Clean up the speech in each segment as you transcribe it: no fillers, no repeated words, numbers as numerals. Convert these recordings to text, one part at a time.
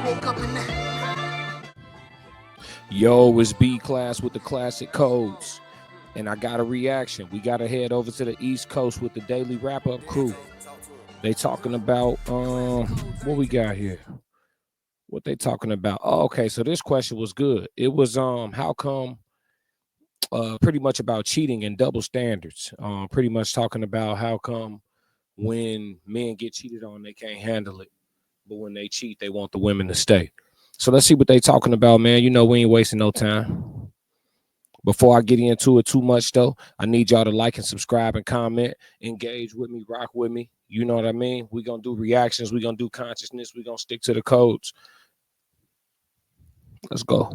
woke up in that. Yo, it's B Class with the classic codes. And I got a reaction. We got to head over to the East Coast with the Daily Wrap-Up crew. They talking about, what we got here? What they talking about? Oh, okay, so this question was good. It was, how come, pretty much about cheating and double standards. Pretty much talking about how come when men get cheated on, they can't handle it. But when they cheat, they want the women to stay. So let's see what they talking about, man. You know, we ain't wasting no time. Before I get into it too much, though, I need y'all to like and subscribe and comment, engage with me, rock with me. You know what I mean? We're going to do reactions. We're going to do consciousness. We're going to stick to the codes. Let's go.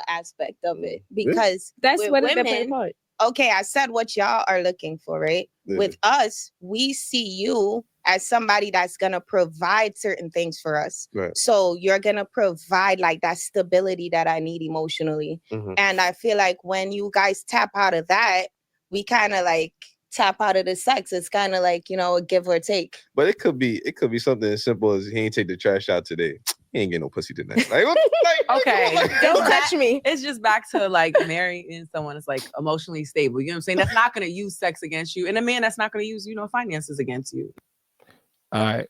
Aspect of it, because That's with what women, the part. okay, I said what y'all are looking for, right? Yeah. With us, we see you as somebody that's gonna provide certain things for us. Right. So you're gonna provide like that stability that I need emotionally. Mhm. And I feel like when you guys tap out of that, we kind of like tap out of the sex. It's kind of like, you know, a give or take. But it could be something as simple as he ain't take the trash out today. He ain't getting no pussy tonight. Like, what, Okay. like, Don't touch me. It's just back to like marrying someone that's like emotionally stable. You know what I'm saying? That's not going to use sex against you. And a man that's not going to use, you know, finances against you. All right.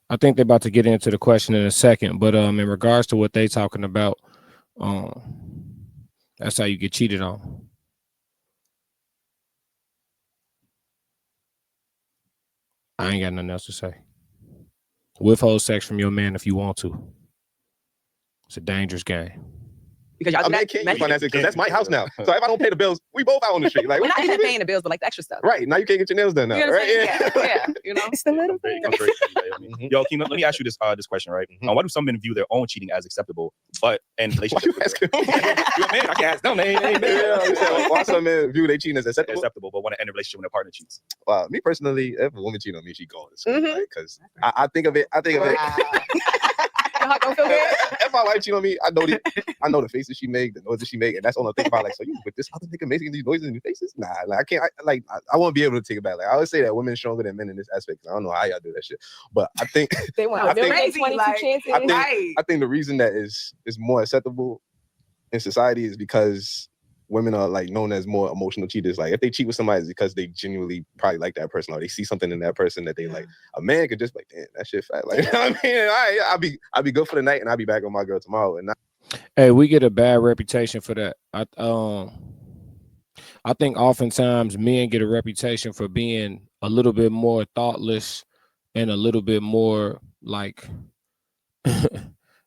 I think they're about to get into the question in a second. But in regards to what they talking about, that's how you get cheated on. I ain't got nothing else to say. Withhold sex from your man if you want to. It's a dangerous game. Because y'all I mean, can't use finances because that's my house now. So if I don't pay the bills, we both out on the street. Like, we're what not you even mean? paying the bills, but like the extra stuff. Right. Now you can't get your nails done now. You know what I'm Right? saying? Yeah. You know? It's the little Great, thing. great. Yo, Keem, let me ask you this question, right? Why do some men view their own cheating as acceptable, but in Why relationships, you asking? you're a man, I can't ask them. They ain't men. Yeah, you said, why some men view they cheating as acceptable? Acceptable, but want to end a relationship when their partner cheats. Me personally, if a woman cheat on me, she gone. Mhm. Because I think of it. Your heart don't feel good? If my wife cheat on me, I know the faces she make, the noises she make, and that's all I think about. Like, so you with this other nigga making these noises in your faces? Nah, like I can't. I won't be able to take it back. Like I always say that women are stronger than men in this aspect. I don't know how y'all do that shit, but I think They want I think- 22 like, chances. I think the reason that is more acceptable in society is because women are like known as more emotional cheaters. Like if they cheat with somebody, it's because they genuinely probably like that person or they see something in that person that they like. A man could just be like, damn, that shit fat. Like, you know what I mean? All right, I'll be good for the night and I'll be back with my girl tomorrow. And Hey, we get a bad reputation for that. I think oftentimes men get a reputation for being a little bit more thoughtless and a little bit more like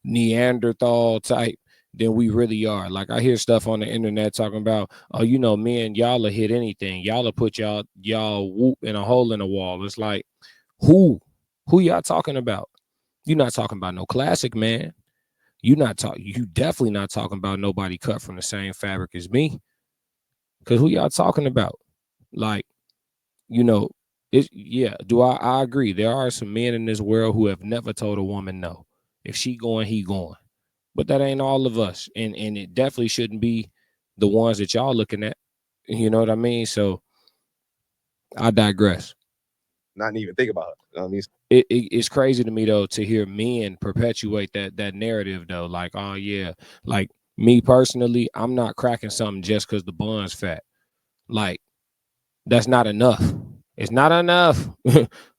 Neanderthal type than we really are. Like I hear stuff on the internet talking about, oh, you know, men, y'all will hit anything. Y'all will put y'all whoop in a hole in the wall. It's like, who y'all talking about? You're not talking about no classic man. You definitely not talking about nobody cut from the same fabric as me. Cause who y'all talking about? Like, you know, I agree. There are some men in this world who have never told a woman no. If she going, he going. But that ain't all of us. And it definitely shouldn't be the ones that y'all looking at. You know what I mean? So I digress. not even think about it. You know what I mean? It's crazy to me though to hear men perpetuate that narrative though. Like, oh yeah, like me personally, I'm not cracking something just because the bun's fat. Like, that's not enough. It's not enough.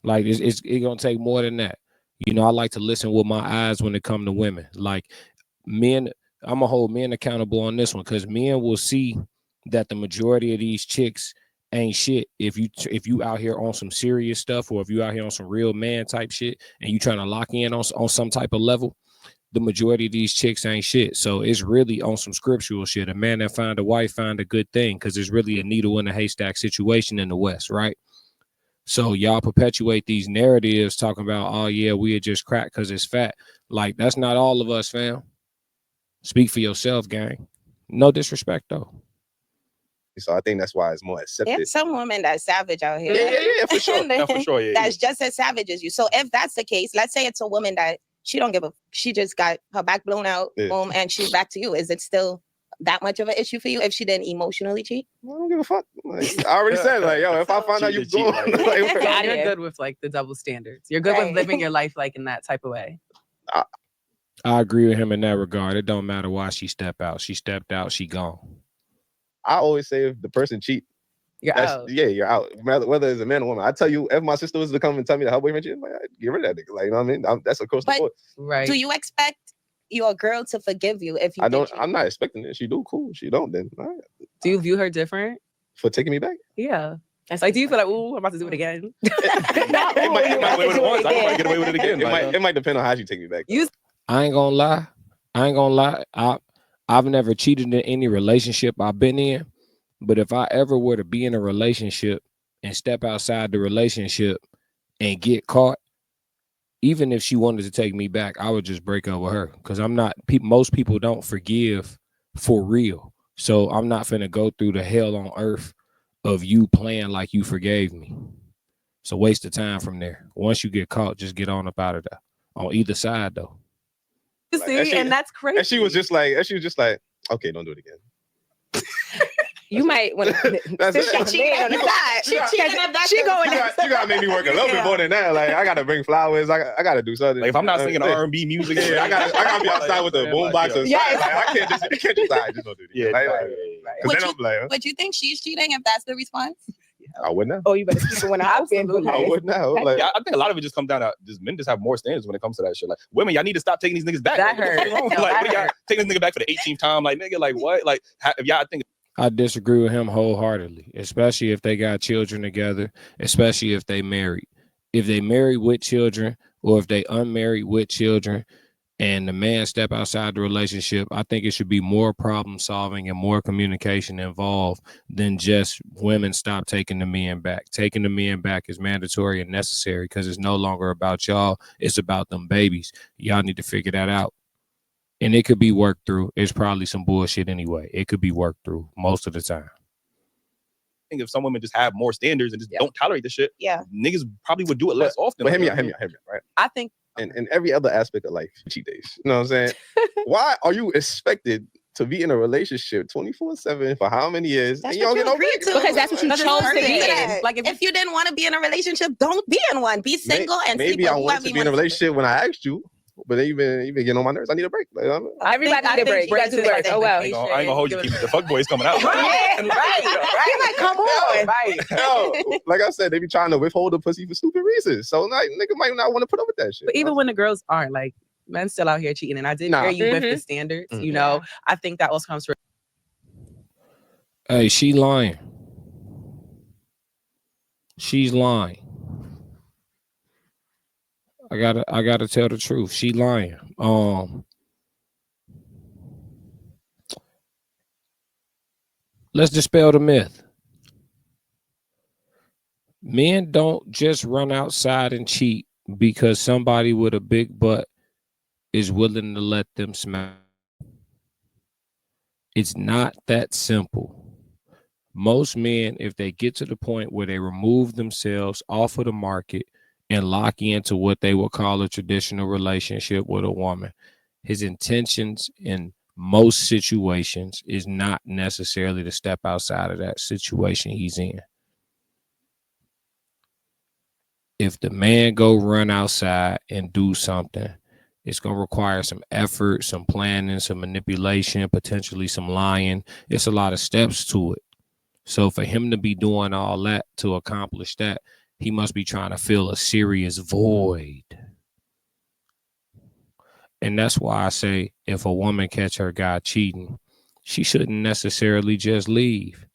Like it's gonna take more than that. You know, I like to listen with my eyes when it come to women. Like men, I'm gonna hold men accountable on this one because men will see that the majority of these chicks ain't shit. If you out here on some serious stuff or if you out here on some real man type shit and you trying to lock in on some type of level, the majority of these chicks ain't shit. So it's really on some scriptural shit. A man that find a wife find a good thing because it's really a needle in a haystack situation in the West, right? So y'all perpetuate these narratives talking about, oh yeah, we had just cracked because it's fat. Like, that's not all of us, fam. Speak for yourself, gang. No disrespect, though. So I think that's why it's more accepted. There's some women that's savage out here. Yeah, for sure. Yeah, for sure. Yeah, That's just as savage as you. So if that's the case, let's say it's a woman that she don't give a, she just got her back blown out, boom, and she's back to you. Is it still that much of an issue for you if she didn't emotionally cheat? I don't give a fuck. Like, I already said, like, yo, if I find out you going, like, So you're good with like the double standards. You're good with living your life like in that type of way. I agree with him in that regard. It don't matter why she stepped out. She stepped out, she gone. I always say if the person cheat, You're out. yeah, you're out. Whether it's a man or woman. I tell you, if my sister was to come and tell me that her boyfriend cheated, like, get rid of that nigga. Like, you know what I mean? That's across the But board. Right. do you expect your girl to forgive you if you I don't. did cheat? I'm not expecting it. She do, cool. She don't, then all right. Do you view her different? For taking me back? Yeah. That's like, do you feel like, ooh, I'm about to do it again? Not It might ooh, you get away with it once. I again. might get away with it again. It might depend on how she take me back. You I ain't gonna lie. I've never cheated in any relationship I've been in. But if I ever were to be in a relationship and step outside the relationship and get caught, even if she wanted to take me back, I would just break up with her. Because I'm not, most people don't forgive for real. So I'm not finna go through the hell on earth of you playing like you forgave me. It's a waste of time from there. Once you get caught, just get on up out of there. On either side, though. see, and that's crazy. And she was just like, okay, don't do it again. You might want to. That's it. She cheating on the side. She cheating if that's she going. You gotta make me work a little bit more than that. Like I gotta bring flowers. I gotta do something. Like if I'm not singing R&B music, yeah, I gotta be outside with the boombox and Yes. like, I can't just just don't do it. Yeah, Like, Would then I'm like, But you think she's cheating if that's the response? I wouldn't have. Oh, you better keep it when I open. I wouldn't have. Like, Yeah, I think a lot of it just comes down to just men just have more standards when it comes to that shit. Like women, y'all need to stop taking these niggas back. That Like, what the fuck wrong? hurt. No, Like, that what are y'all hurt. taking this nigga back for the 18th time? Like nigga, like what? Like if y'all think I disagree with him wholeheartedly, especially if they got children together, especially if they married. If they married with children or if they unmarried with children and the man step outside the relationship, I think it should be more problem solving and more communication involved than just women stop taking the men back. Taking the men back is mandatory and necessary because it's no longer about y'all. It's about them babies. Y'all need to figure that out. And it could be worked through. It's probably some bullshit anyway. It could be worked through most of the time. if some women just have more standards and just don't tolerate this shit, niggas probably would do it less often. But hear me out, right? I think in every other aspect of life, cheat days. You know what I'm saying? Why are you expected to be in a relationship 24/7 for how many years? That's and you don't what get no you agreed break? to. Because that's what you That's chose to part of be it. in. Like if you didn't want to be in a relationship, don't be in one. Be single and maybe I wanted to be in a relationship when I asked you, but then you've been getting on my nerves. I need a break. Like, Everybody need a break. You gotta do work. Oh well. I ain't gonna hold you. The fuck boys coming out. Right. You're like, come on. right. Yo, like I said, they be trying to withhold the pussy for stupid reasons. So like, nigga might not want to put up with that shit. But even when the girls aren't, like, men still out here cheating, and I did hear you with the standards. You know, I think that also comes from. Hey, she lying. She's lying. I gotta tell the truth. She lying. Let's dispel the myth. Men don't just run outside and cheat because somebody with a big butt is willing to let them smack. It's not that simple. Most men, if they get to the point where they remove themselves off of the market and lock into what they would call a traditional relationship with a woman, his intentions in most situations is not necessarily to step outside of that situation he's in. If the man go run outside and do something, it's going to require some effort, some planning, some manipulation, potentially some lying. It's a lot of steps to it. So for him to be doing all that to accomplish that, he must be trying to fill a serious void. And that's why I say if a woman catch her guy cheating, she shouldn't necessarily just leave.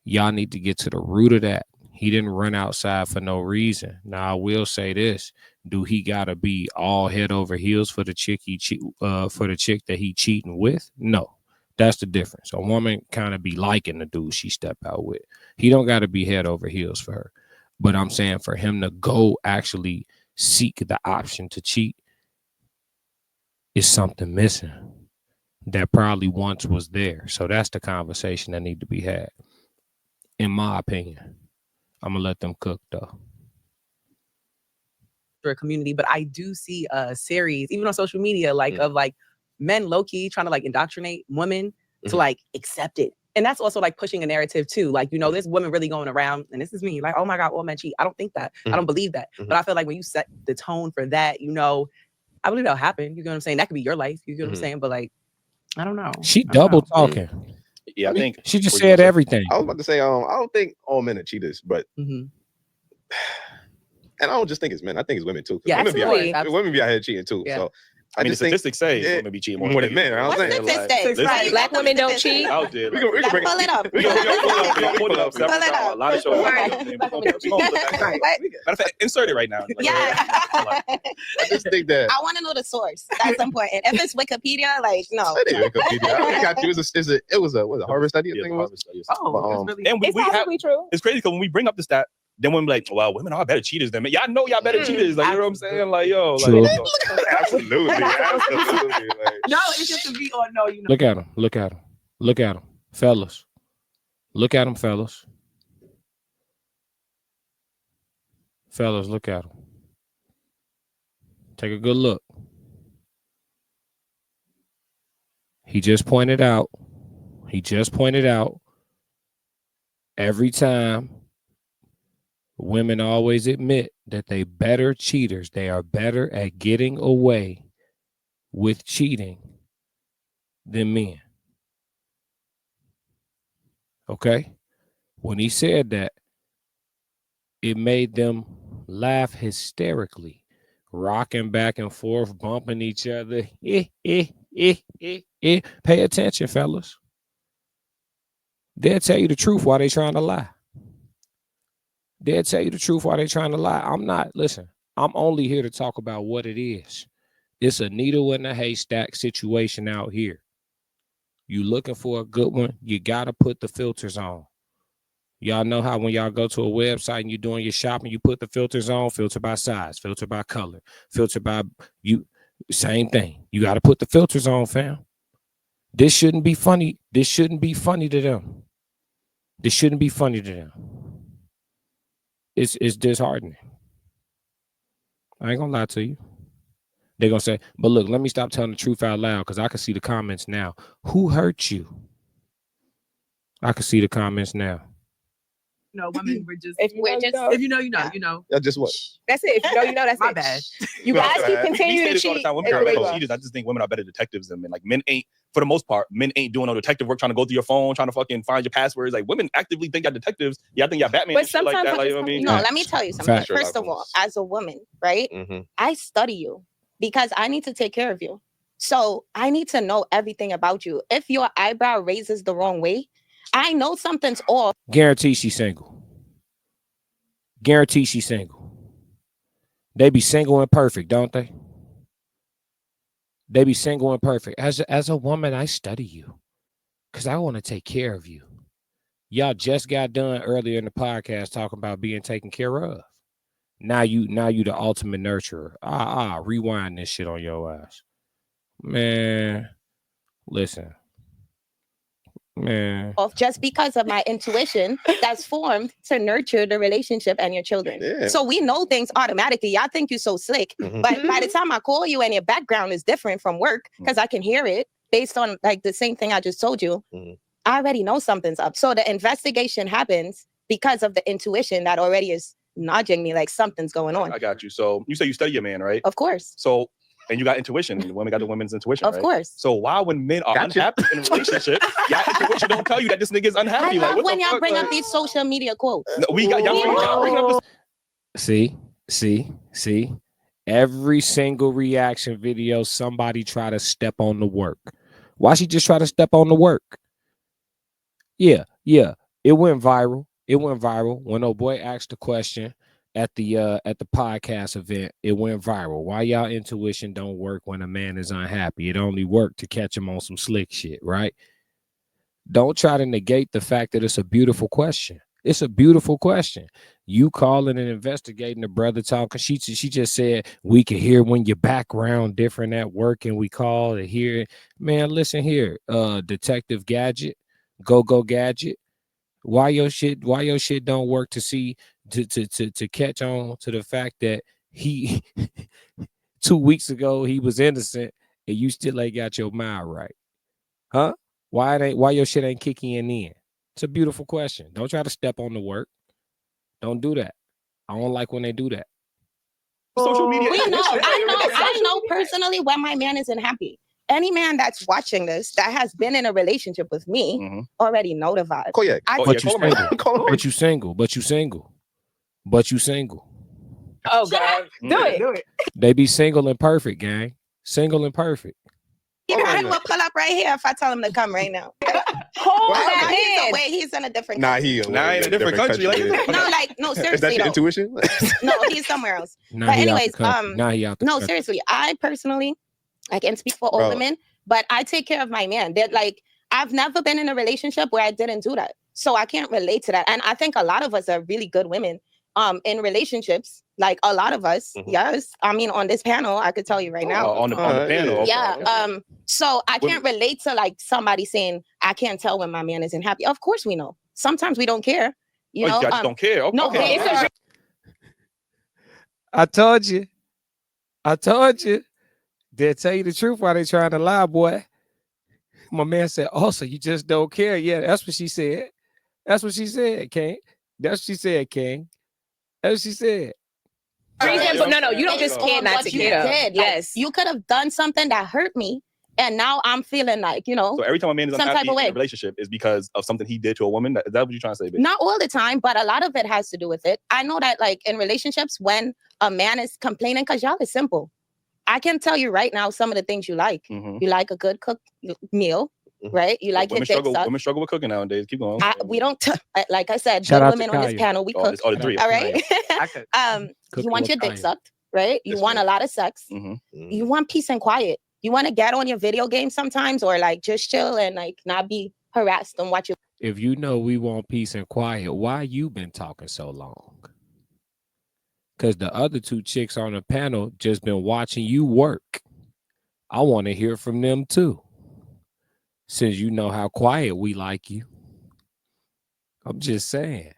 Y'all need to get to the root of that. He didn't run outside for no reason. Now, I will say this. Do he got to be all head over heels for the chick for the chick that he cheating with? No. That's the difference. A woman kind of be liking the dude she step out with. He don't got to be head over heels for her. But I'm saying for him to go actually seek the option to cheat is something missing that probably once was there. So that's the conversation that need to be had, in my opinion. I'm going to let them cook, though. For a community, but I do see a series, even on social media, like of like men low-key trying to like indoctrinate women to like accept it. And that's also like pushing a narrative too. Like, you know, there's women really going around, and this is me, like, oh my God, all men cheat. I don't think that. I don't believe that. But I feel like when you set the tone for that, you know, I believe that'll happen. You know what I'm saying? That could be your life. You know what I'm saying? But like, I don't know. She I don't double know. talking. Yeah, I think she just what you said gonna say? everything. I was about to say, I don't think all men are cheaters, but Mhm. and I don't just think it's men. I think it's women too. Yeah, women absolutely. women be out here cheating too. Yeah. So I mean, the just think statistics say women be cheating more than men. I'm What's saying, like, statistics? listen, Right, Black women don't cheat. out there. we can Like, bring pull it up. We gonna pull it up. Pull it up. A lot of shows. Right. We gonna pull it back up. Right. Matter of fact, insert it right now. Like, Yeah. I just think that I want to know the source. That's important. If it's Wikipedia, like, no. it ain't Wikipedia. I got you. It was a Harvard study. I Yeah, think it was. Harvard studies. Oh, that's really And It's we have, probably true. it's crazy because when we bring up the stat, then women be like, well, women are better cheaters than men. Y'all know y'all better cheaters. Like, you know what I'm saying? Like, yo, like, True. Absolutely. Like, no, it's just to be or no, you know. Look at him. Look at him. Look at him, fellas. Look at him, fellas. Fellas, look at him. Take a good look. He just pointed out. Every time women always admit that they better cheaters. They are better at getting away with cheating than men. Okay? When he said that, it made them laugh hysterically, rocking back and forth, bumping each other. Pay attention, fellas. They'll tell you the truth while they trying to lie. I'm only here to talk about what it is. It's a needle in a haystack situation out here. You looking for a good one, you got to put the filters on. Y'all know how when y'all go to a website and you're doing your shopping, you put the filters on, filter by size, filter by color, filter by you. Same thing. You got to put the filters on, fam. This shouldn't be funny. This shouldn't be funny to them. It's disheartening. I ain't gonna lie to you. They're gonna say, but look, let me stop telling the truth out loud because I can see the comments now. Who hurt you? I can see the comments now. No, women were just If you know, if you know, you know, you know. that's just what. That's it. If you know, you know. That's My it. bad. You guys My keep bad. we continuing say to this all the cheat. time. Women are Everywhere better you are. cheaters. I just think women are better detectives than men. Like, men ain't, for the most part, men ain't doing no detective work, trying to go through your phone, trying to fucking find your passwords. Like, women actively think y'all detectives. Yeah, I think y'all Batman But and shit like sometimes that. Like, you know what I mean? No, let me tell you something. Facts. First of all, as a woman, right? I study you because I need to take care of you. So I need to know everything about you. If your eyebrow raises the wrong way, I know something's off. Guarantee she's single. They be single and perfect, don't they? They be single and perfect. As a woman, I study you because I want to take care of you. Y'all just got done earlier in the podcast talking about being taken care of. Now you the ultimate nurturer. Rewind this shit on your ass. Man, listen. Man. Off just because of my intuition that's formed to nurture the relationship and your children. Yeah. So we know things automatically. Y'all think you're so slick, but by the time I call you and your background is different from work, because I can hear it based on like the same thing I just told you, I already know something's up. So the investigation happens because of the intuition that already is nudging me like something's going on. I got you. So you say you study your man, right? Of course. So, and you got intuition. The women got the women's intuition, Of right? course. So why, when men are Gotcha. unhappy in a relationship, your intuition don't tell you that this nigga is I unhappy? Like, love what when the y'all fuck? bring Like, up these social media quotes. no, we got y'all bringing up this. See. Every single reaction video, somebody try to step on the work. Why she just try to step on the work? Yeah. It went viral. When old boy asked the question at the podcast event. It went viral. Why y'all intuition don't work when a man is unhappy? It only worked to catch him on some slick shit, right? Don't try to negate the fact that it's a beautiful question. It's a beautiful question. You calling and investigating the brother talking. She just said we can hear when your background different at work, and we call to hear it. Man, listen here, Detective Gadget, Go Gadget. Why your shit don't work to see to catch on to the fact that he 2 weeks ago he was innocent and you still ain't got your mind right, huh? Why your shit ain't kicking in? It's a beautiful question. Don't try to step on the work. Don't do that. I don't like when they do that. Social media. We know. I know personally, when my man isn't happy, any man that's watching this that has been in a relationship with me already know the vibe. Call But you single. But you single. But you single. But you single. Oh God, do it. They be single and perfect, gang. Single and perfect. He probably will pull up right here if I tell him to come right now. Hold that hand. Wait, he's in a different Nah, country. he in a different country. No, seriously. Is that your though. intuition? No, he's somewhere else. Now But he out the anyways, country. Now he out the no, country. seriously. I personally, I can't speak for all Bro. women, but I take care of my man. That like I've never been in a relationship where I didn't do that. So I can't relate to that. And I think a lot of us are really good women in relationships. Like a lot of us, yes. I mean, on this panel, I could tell you right now. On the panel. Okay. Yeah. So I can't relate to like somebody saying, I can't tell when my man isn't happy. Of course we know. Sometimes we don't care. You know, you guys don't care. Okay. No, Okay. I told you. They'll tell you the truth while they trying to lie, boy. My man said, "Oh, so you just don't care?" Yeah, that's what she said. That's what she said, King. That's what she said, King. That's what she said. No, you don't just care not to care. Did. Yes, like, you could have done something that hurt me, and now I'm feeling like, you know. So every time a man is some unhappy type of way. in a relationship is because of something he did to a woman. Is that what you're trying to say, babe? Not all the time, but a lot of it has to do with it. I know that like in relationships, when a man is complaining, because y'all is simple. I can tell you right now some of the things you like. You like a good cooked meal, right? You like women your dick sucked. Women struggle with cooking nowadays. Keep going. We don't, like I said, Shout good out women to on this Kaya. panel, we cook. It's all the three. All right. Cooking You want with your dick Kaya. sucked, right? You want a lot of sex. You want peace and quiet. You want to get on your video game sometimes, or like just chill and like not be harassed and watch your. If you know we want peace and quiet, why you been talking so long? Because the other two chicks on the panel just been watching you work. I want to hear from them too. Since you know how quiet we like you. I'm just saying.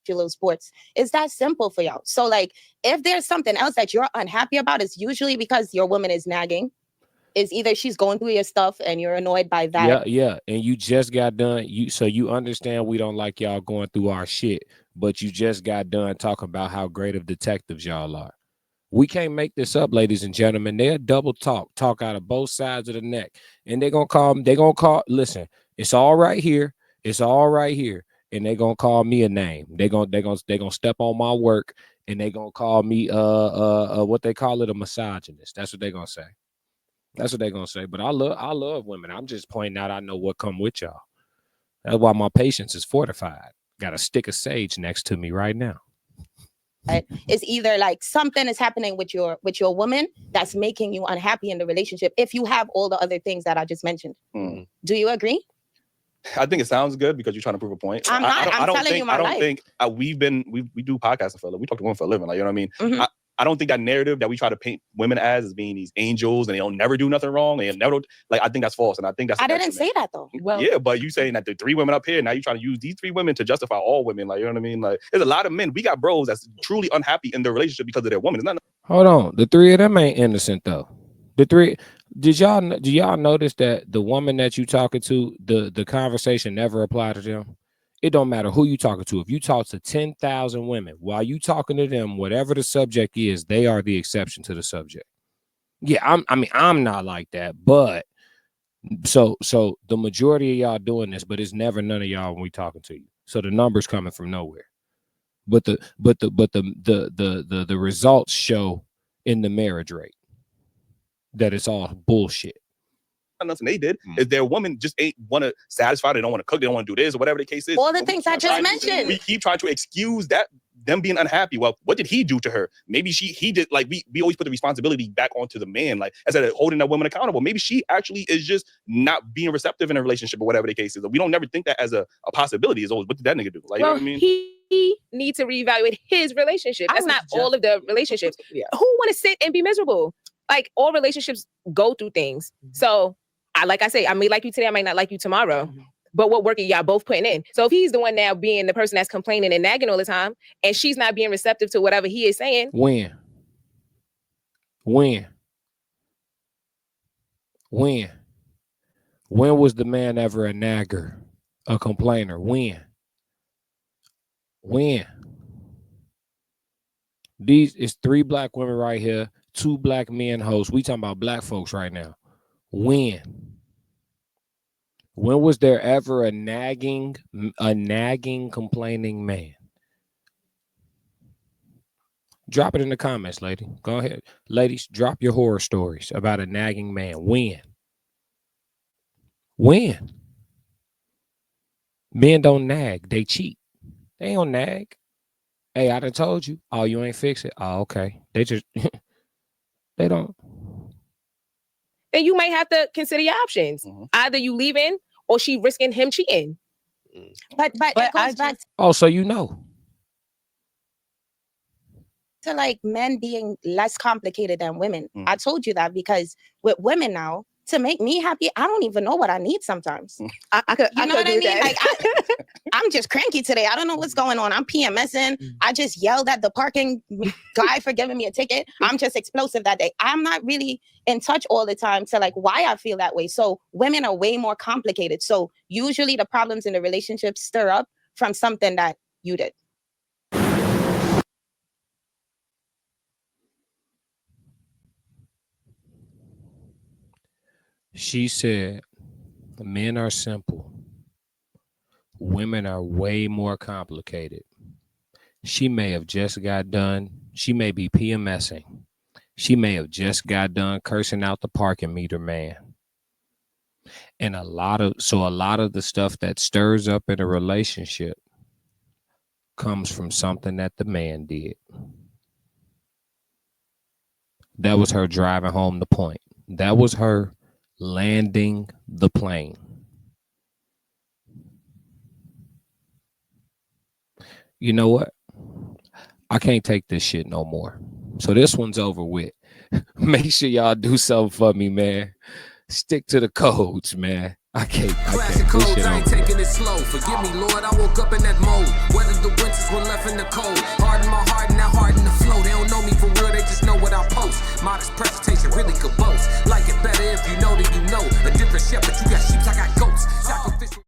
Your little sports. It's that simple for y'all. So like if there's something else that you're unhappy about, it's usually because your woman is nagging. It's either she's going through your stuff and you're annoyed by that. Yeah. And you just got done. So you understand we don't like y'all going through our shit, but you just got done talking about how great of detectives y'all are. We can't make this up, ladies and gentlemen. They're double talk out of both sides of the neck. And they're gonna call, listen, it's all right here. It's all right here. And they're gonna call me a name. They're gonna step on my work and they're gonna call me what they call it, a misogynist. That's what they're gonna say. That's what they're gonna say. But I love women. I'm just pointing out I know what come with y'all. That's why my patience is fortified. Got a stick of sage next to me right now. It's either like something is happening with your woman that's making you unhappy in the relationship if you have all the other things that I just mentioned. Do you agree? I think it sounds good because you're trying to prove a point. I'm not. I'm telling you my life. I don't think we do podcasting for a living. We talk to women for a living. Like, you know what I mean? I don't think that narrative that we try to paint women as being these angels and they don't never do nothing wrong. They never like. I think that's false, and I think that's. I didn't say that though. Well, yeah, but you saying that the three women up here now you trying to use these three women to justify all women. Like, you know what I mean? Like, there's a lot of men. We got bros that's truly unhappy in their relationship because of their woman. It's not. Hold on, the three of them ain't innocent though. The three. Do y'all notice that the woman that you talking to, the conversation never apply to them? It don't matter who you talking to. If you talk to 10,000 women, while you talking to them, whatever the subject is, they are the exception to the subject. Yeah, I'm not like that, but so the majority of y'all doing this, but it's never none of y'all when we talking to you. So the numbers coming from nowhere. But the results show in the marriage rate that it's all bullshit. Nothing they did is their woman just ain't want to satisfy. They don't want to cook. They don't want to do this or whatever the case is. All the things I just mentioned. We keep trying to excuse that them being unhappy. Well, what did he do to her? Maybe he did. Like we always put the responsibility back onto the man. Like instead of holding that woman accountable, maybe she actually is just not being receptive in a relationship or whatever the case is. We don't never think that as a possibility. It's always what did that nigga do? Like, well, you know what I mean? He needs to reevaluate his relationship. That's not all of the relationships. Yeah. Who want to sit and be miserable? Like all relationships go through things. So like I say, I may like you today, I might not like you tomorrow. But what work are y'all both putting in? So if he's the one now being the person that's complaining and nagging all the time, and she's not being receptive to whatever he is saying. When was the man ever a nagger, a complainer? When? These is three black women right here 2 black men host. We talking about black folks right now. When was there ever a nagging, complaining man? Drop it in the comments, lady. Go ahead. Ladies, drop your horror stories about a nagging man. When? Men don't nag. They cheat. They don't nag. Hey, I done told you. Oh, you ain't fix it. Oh, okay. They just, they don't. Then you might have to consider your options. Either you leaving or she risking him cheating. But it goes back Oh, so you know. to like men being less complicated than women. I told you that because with women now, to make me happy, I don't even know what I need sometimes. I could, You know what I do mean? that. Like I'm just cranky today. I don't know what's going on. I'm PMSing. I just yelled at the parking guy for giving me a ticket. I'm just explosive that day. I'm not really in touch all the time to like why I feel that way. So women are way more complicated. So usually the problems in the relationship stir up from something that you did. She said, men are simple. Women are way more complicated. She may have just got done. She may be PMSing. She may have just got done cursing out the parking meter man. And a lot of the stuff that stirs up in a relationship comes from something that the man did. That was her driving home the point. That was her landing the plane. You know what? I can't take this shit no more. So this one's over with. Make sure y'all do something for me, man. Stick to the codes, man. I can't. Classic codes, I ain't taking it slow. Forgive me, Lord, I woke up in that mode. Weathered the winters when left in the cold. Harden my heart, now harden the flow. They don't know me for real, they just know what I post. Modest presentation, really could boast. Like it better if you know that you know. A different shepherd, you got sheep, I got goats. Sacrificial.